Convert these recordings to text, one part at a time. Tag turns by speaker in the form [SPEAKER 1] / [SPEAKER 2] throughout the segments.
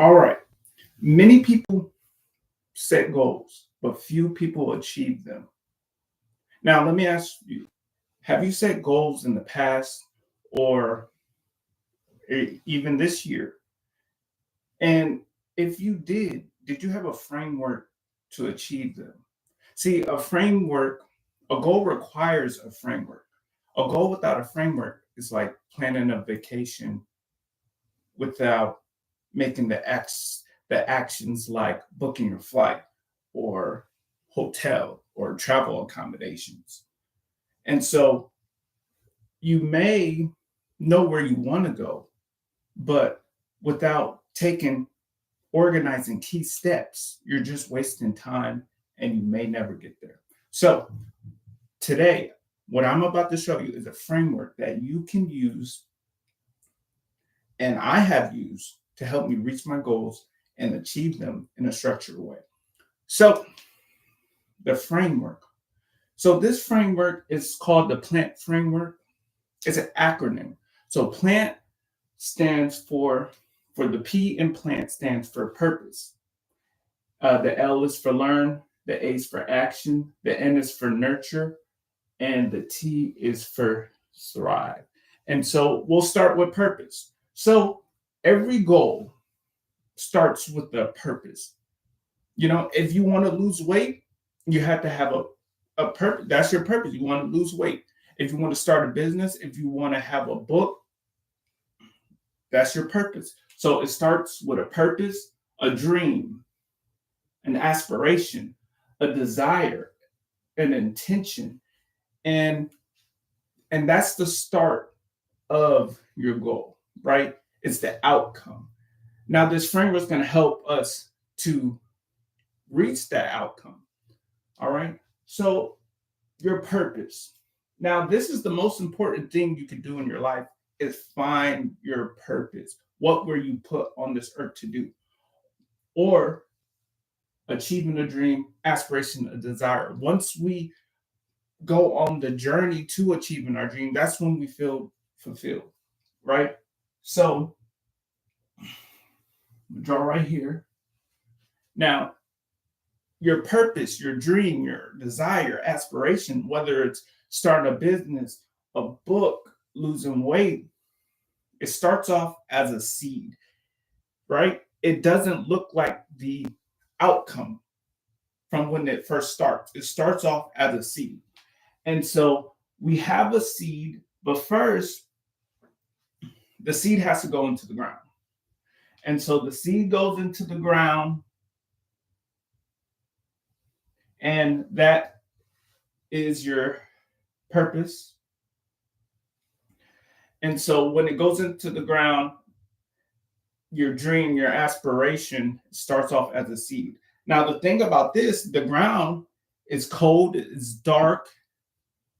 [SPEAKER 1] All right. Many people set goals, but few people achieve them. Now, let me ask you, have you set goals in the past or even this year? And if you did you have a framework to achieve them? See, a goal requires a framework. A goal without a framework is like planning a vacation without making the actions like booking a flight or hotel or travel accommodations. And so you may know where you want to go, but without taking organizing key steps, you're just wasting time and you may never get there. So today, what I'm about to show you is a framework that you can use and I have used to help me reach my goals and achieve them in a structured way. So, the framework. So, this framework is called the PLANT framework. It's an acronym. So, PLANT stands for the P in PLANT stands for purpose. The L is for learn, the A is for action, the N is for nurture, and the T is for thrive. And so we'll start with purpose. So every goal starts with a purpose. If you want to lose weight, you have to have a purpose. That's your purpose. You want to lose weight. If you want to start a business, if you want to have a book, that's your purpose. So it starts with a purpose, a dream, an aspiration, a desire, an intention, and that's the start of your goal, right? It's the outcome. Now, this framework is going to help us to reach that outcome. All right. So, your purpose. Now, this is the most important thing you can do in your life is find your purpose. What were you put on this earth to do? Or achieving a dream, aspiration, a desire. Once we go on the journey to achieving our dream, that's when we feel fulfilled, right? So, draw right here. Now, your purpose, your dream, your desire, aspiration, whether it's starting a business, a book, losing weight, it starts off as a seed, right? It doesn't look like the outcome from when it first starts. It starts off as a seed. And so we have a seed, but first, the seed has to go into the ground. And so the seed goes into the ground, and that is your purpose. And so when it goes into the ground, your dream, your aspiration starts off as a seed. Now, the thing about this, the ground is cold, it's dark,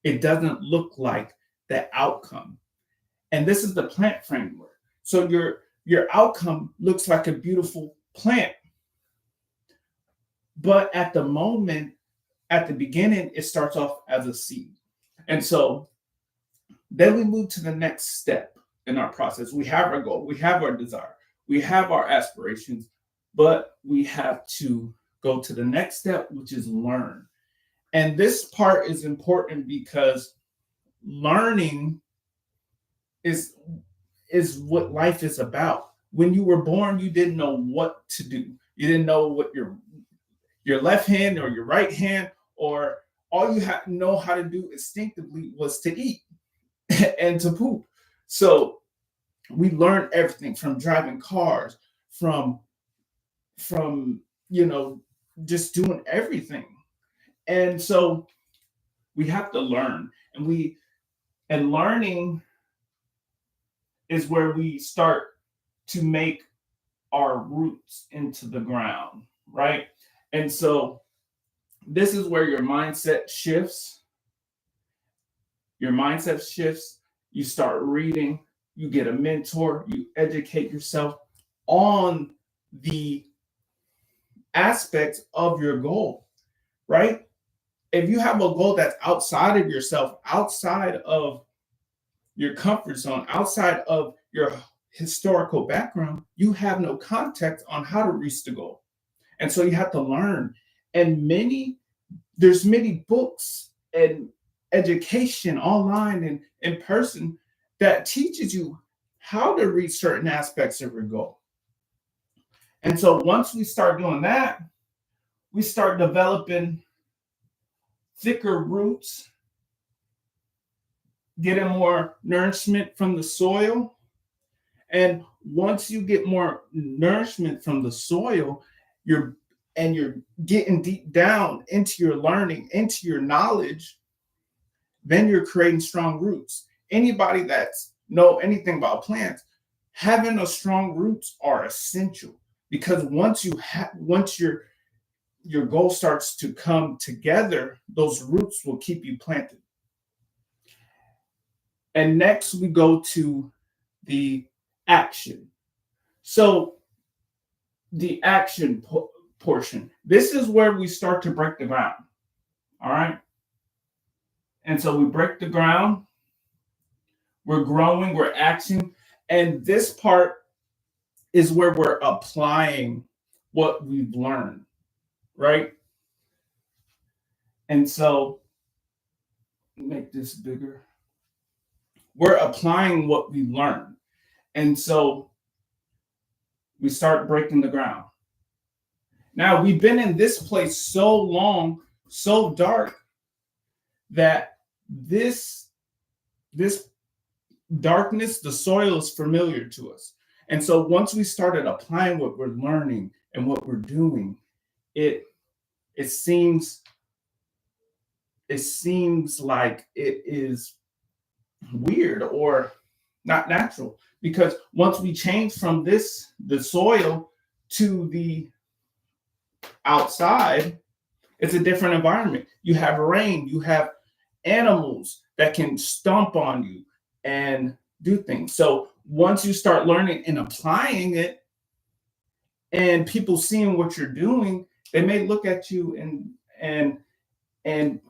[SPEAKER 1] it doesn't look like the outcome. And this is the plant framework. So your outcome looks like a beautiful plant. But at the moment, at the beginning, it starts off as a seed. And so then we move to the next step in our process. We have our goal, we have our desire, we have our aspirations, but we have to go to the next step, which is learn. And this part is important because learning is what life is about. When you were born, you didn't know what to do. You didn't know what your left hand or your right hand, or all you had to know how to do instinctively was to eat and to poop. So we learned everything from driving cars, from just doing everything. And so we have to learn, and learning is where we start to make our roots into the ground, right? And so this is where your mindset shifts. Your mindset shifts. You start reading, you get a mentor, you educate yourself on the aspects of your goal, right? If you have a goal that's outside of yourself, outside of your comfort zone, outside of your historical background, you have no context on how to reach the goal. And so you have to learn. And there's many books and education online and in person that teaches you how to reach certain aspects of your goal. And so once we start doing that, we start developing thicker roots, getting more nourishment from the soil. And once you get more nourishment from the soil, you're getting deep down into your learning, into your knowledge, then you're creating strong roots. Anybody that's know anything about plants, having a strong roots are essential, because once your goal starts to come together, those roots will keep you planted. And next we go to the action. So the action portion, this is where we start to break the ground. All right. And so we break the ground, we're growing, we're acting. And this part is where we're applying what we've learned, right? And so make this bigger. We're applying what we learned. And so we start breaking the ground. Now we've been in this place so long, so dark, that this darkness, the soil is familiar to us. And so once we started applying what we're learning and what we're doing, it seems like it is weird or not natural, because once we change from the soil to the outside, it's a different environment. You have rain, you have animals that can stomp on you and do things. So once you start learning and applying it, and people seeing what you're doing, they may look at you and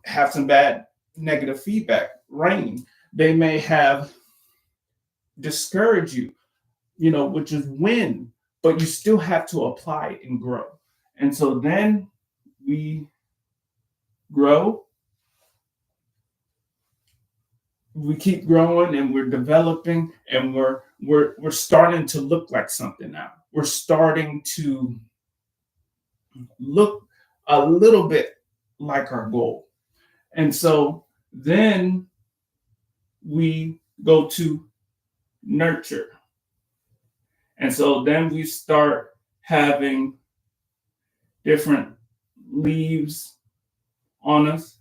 [SPEAKER 1] have some bad negative feedback. Rain. They may have discouraged you, which is win, but you still have to apply and grow. And so then we grow, we keep growing, and we're developing, and we're starting to look like something now. We're starting to look a little bit like our goal. And so then we go to nurture. And so then we start having different leaves on us.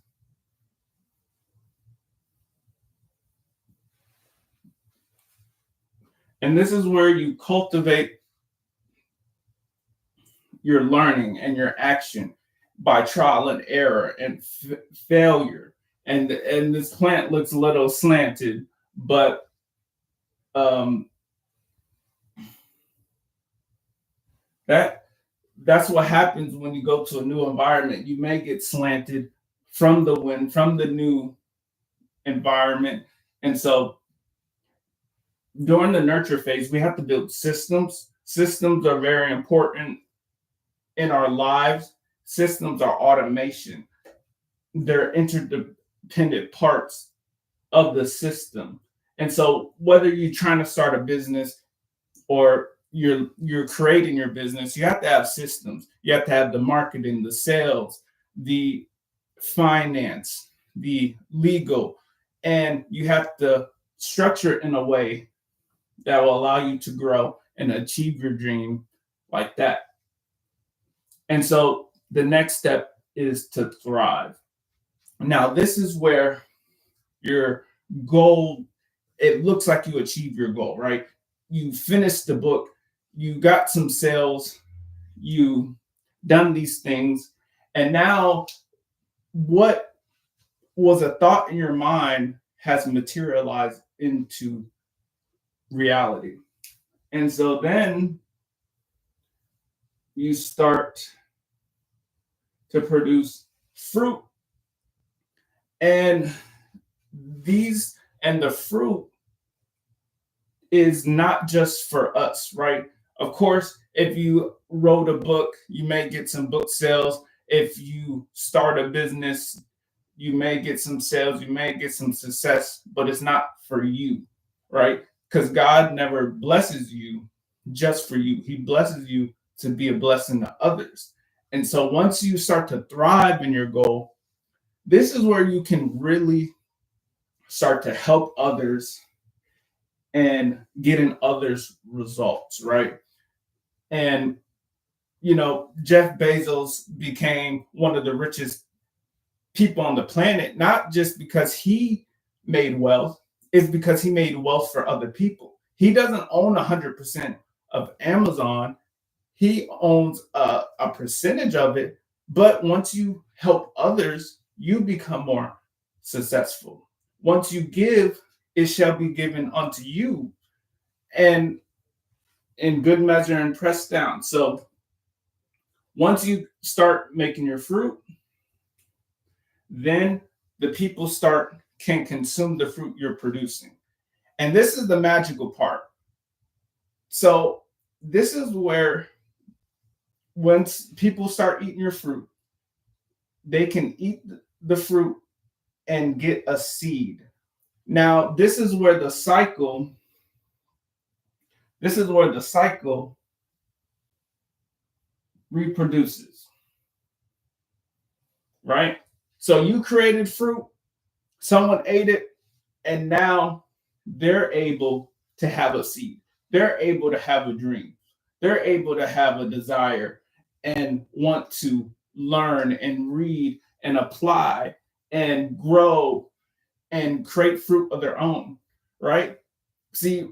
[SPEAKER 1] And this is where you cultivate your learning and your action by trial and error and failure. And this plant looks a little slanted, but that's what happens when you go to a new environment. You may get slanted from the wind, from the new environment. And so during the nurture phase, we have to build systems. Systems are very important in our lives. Systems are automation. They're interdependent parts of the system. And so whether you're trying to start a business or you're creating your business, you have to have systems. You have to have the marketing, the sales, the finance, the legal, and you have to structure it in a way that will allow you to grow and achieve your dream like that. And so the next step is to thrive. Now, this is where your goal, it looks like you achieve your goal, right? You finished the book, you got some sales, you done these things, and now what was a thought in your mind has materialized into reality. And so then you start to produce fruit, and the fruit is not just for us, right? Of course, if you wrote a book, you may get some book sales. If you start a business, you may get some sales, you may get some success, but it's not for you, right? Because God never blesses you just for you. He blesses you to be a blessing to others. And so once you start to thrive in your goal, this is where you can really start to help others and getting others results, right? And Jeff Bezos became one of the richest people on the planet, not just because he made wealth, it's because he made wealth for other people. He doesn't own 100% of Amazon. He owns a percentage of it, but once you help others, you become more successful. Once you give, it shall be given unto you, and in good measure and pressed down. So once you start making your fruit, then the people can consume the fruit you're producing. And this is the magical part. So this is where once people start eating your fruit, they can eat the fruit and get a seed. Now, this is where the cycle reproduces, right? So you created fruit, someone ate it, and now they're able to have a seed. They're able to have a dream. They're able to have a desire and want to learn and read and apply and grow and create fruit of their own, right? See,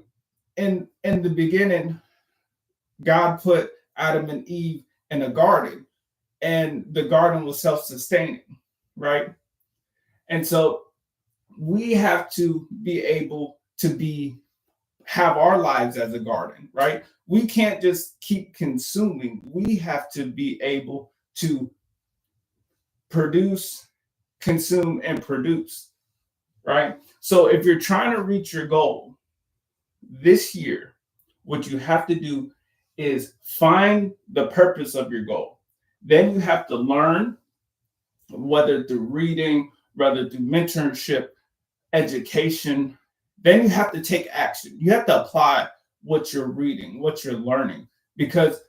[SPEAKER 1] in the beginning, God put Adam and Eve in a garden, and the garden was self-sustaining, right? And so we have to be able to have our lives as a garden, right? We can't just keep consuming. We have to be able to produce, consume, and produce, right? So if you're trying to reach your goal this year, what you have to do is find the purpose of your goal. Then you have to learn, whether through reading, whether through mentorship, education. Then you have to take action. You have to apply what you're reading, what you're learning, because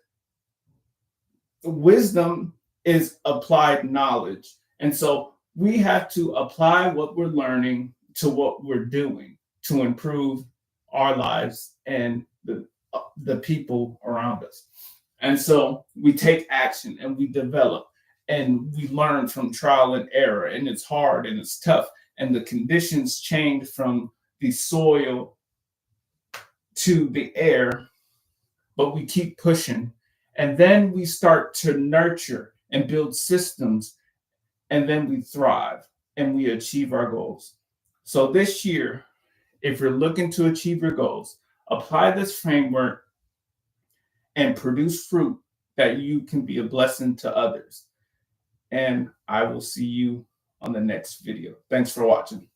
[SPEAKER 1] wisdom is applied knowledge. And so we have to apply what we're learning to what we're doing to improve our lives and the people around us. And so we take action and we develop and we learn from trial and error. And it's hard and it's tough. And the conditions change from the soil to the air, but we keep pushing. And then we start to nurture and build systems, and then we thrive and we achieve our goals. So this year, if you're looking to achieve your goals, apply this framework and produce fruit that you can be a blessing to others. And I will see you on the next video. Thanks for watching.